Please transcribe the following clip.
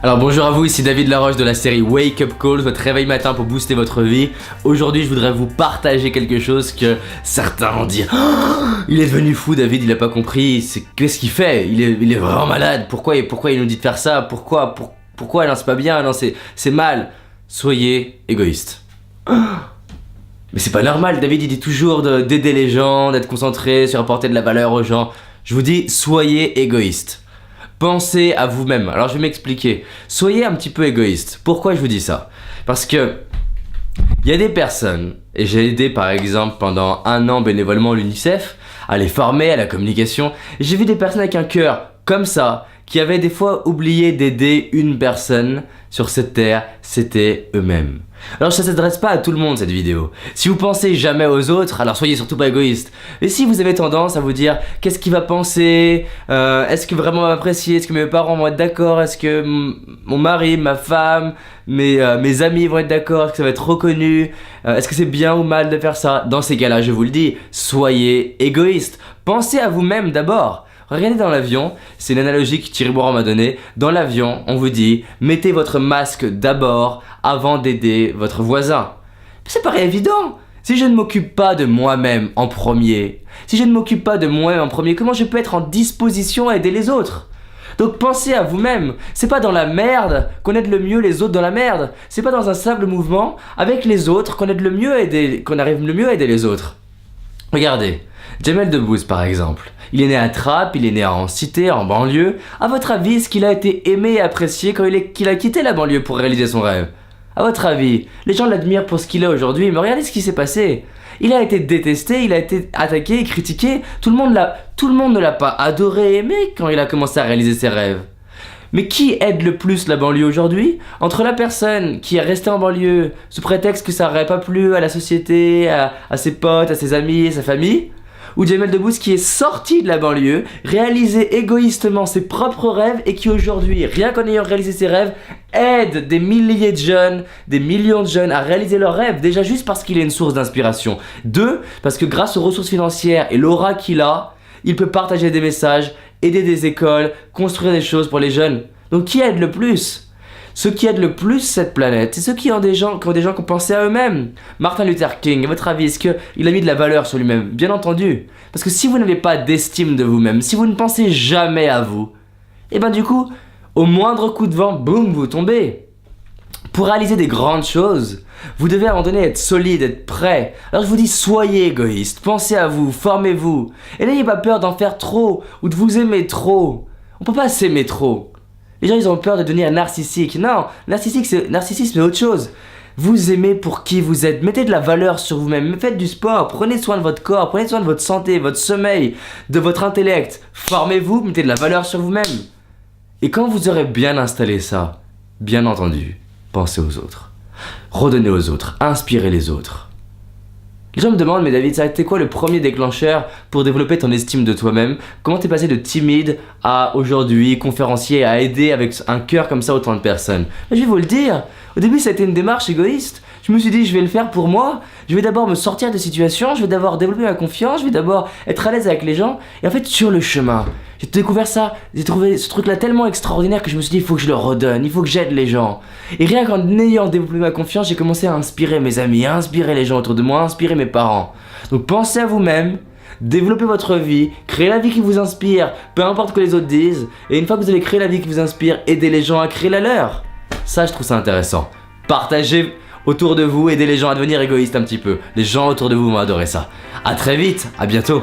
Alors bonjour à vous, ici David Laroche de la série Wake Up Calls, votre réveil matin pour booster votre vie. Aujourd'hui je voudrais vous partager quelque chose que certains vont dire oh, il est devenu fou David, il a pas compris, qu'est-ce qu'il fait, il est vraiment malade, pourquoi il nous dit de faire ça, pourquoi non c'est pas bien, non c'est mal. Soyez égoïste. Mais c'est pas normal, David il dit toujours d'aider les gens, d'être concentré sur apporter de la valeur aux gens. Je vous dis, soyez égoïste. Pensez à vous-même. Alors je vais m'expliquer. Soyez un petit peu égoïste. Pourquoi je vous dis ça? Parce que il y a des personnes, et j'ai aidé par exemple pendant 1 an bénévolement l'UNICEF à les former à la communication. J'ai vu des personnes avec un cœur comme ça, qui avaient des fois oublié d'aider une personne sur cette terre, c'était eux-mêmes. Alors ça s'adresse pas à tout le monde cette vidéo. Si vous pensez jamais aux autres, alors soyez surtout pas égoïste. Et si vous avez tendance à vous dire qu'est-ce qu'il va penser, est-ce que vraiment on va m'apprécier, est-ce que mes parents vont être d'accord, est-ce que mon mari, ma femme, mes amis vont être d'accord, est-ce que ça va être reconnu, est-ce que c'est bien ou mal de faire ça? Dans ces cas-là, je vous le dis, soyez égoïste. Pensez à vous-même d'abord. Regardez dans l'avion, c'est une analogie que Thierry Boiron m'a donnée. Dans l'avion, on vous dit, mettez votre masque d'abord avant d'aider votre voisin. Ça paraît évident. Si je ne m'occupe pas de moi-même en premier, comment je peux être en disposition à aider les autres? Donc pensez à vous-même. C'est pas dans la merde qu'on aide le mieux les autres dans la merde. C'est pas dans un simple mouvement avec les autres qu'on arrive le mieux à aider les autres. Regardez, Jamel Debbouze par exemple. Il est né à Trappes, il est né en cité, en banlieue. À votre avis, est-ce qu'il a été aimé et apprécié quand qu'il a quitté la banlieue pour réaliser son rêve? À votre avis, les gens l'admirent pour ce qu'il est aujourd'hui, mais regardez ce qui s'est passé. Il a été détesté, il a été attaqué et critiqué. Tout le monde ne l'a pas adoré et aimé quand il a commencé à réaliser ses rêves. Mais qui aide le plus la banlieue aujourd'hui? Entre la personne qui est restée en banlieue sous prétexte que ça n'aurait pas plu à la société, à ses potes, à ses amis, à sa famille, ou Jamel Debbouze qui est sorti de la banlieue, réalisé égoïstement ses propres rêves et qui aujourd'hui, rien qu'en ayant réalisé ses rêves, aide des milliers de jeunes, des millions de jeunes à réaliser leurs rêves, déjà juste parce qu'il est une source d'inspiration. 2, parce que grâce aux ressources financières et l'aura qu'il a, il peut partager des messages, aider des écoles, construire des choses pour les jeunes. Donc qui aide le plus? Ceux qui aident le plus cette planète, c'est ceux qui ont des gens qui ont pensé à eux-mêmes. Martin Luther King, à votre avis, est-ce qu'il a mis de la valeur sur lui-même? Bien entendu. Parce que si vous n'avez pas d'estime de vous-même, si vous ne pensez jamais à vous, et ben du coup, au moindre coup de vent, boum, vous tombez. Pour réaliser des grandes choses, vous devez à un moment donné être solide, être prêt. Alors je vous dis, soyez égoïste, pensez à vous, formez-vous. Et n'ayez pas peur d'en faire trop, ou de vous aimer trop. On peut pas s'aimer trop. Les gens ils ont peur de devenir narcissique. Non, narcissisme c'est autre chose. Vous aimez pour qui vous êtes, mettez de la valeur sur vous-même, faites du sport, prenez soin de votre corps, prenez soin de votre santé, votre sommeil, de votre intellect. Formez-vous, mettez de la valeur sur vous-même. Et quand vous aurez bien installé ça, bien entendu, pensez aux autres. Redonnez aux autres, inspirez les autres. Les gens me demandent, mais David, ça a été quoi le premier déclencheur pour développer ton estime de toi-même? Comment t'es passé de timide à aujourd'hui conférencier, à aider avec un cœur comme ça autant de personnes? Je vais vous le dire, au début ça a été une démarche égoïste. Je me suis dit, je vais le faire pour moi. Je vais d'abord me sortir de situations, je vais d'abord développer ma confiance, je vais d'abord être à l'aise avec les gens. Et en fait, sur le chemin, j'ai découvert ça, j'ai trouvé ce truc-là tellement extraordinaire que je me suis dit, il faut que je le redonne, il faut que j'aide les gens. Et rien qu'en ayant développé ma confiance, j'ai commencé à inspirer mes amis, à inspirer les gens autour de moi, à inspirer mes parents. Donc pensez à vous-même, développez votre vie, créez la vie qui vous inspire, peu importe ce que les autres disent. Et une fois que vous avez créé la vie qui vous inspire, aidez les gens à créer la leur. Ça, je trouve ça intéressant. Partagez autour de vous, aidez les gens à devenir égoïstes un petit peu. Les gens autour de vous vont adorer ça. À très vite, à bientôt.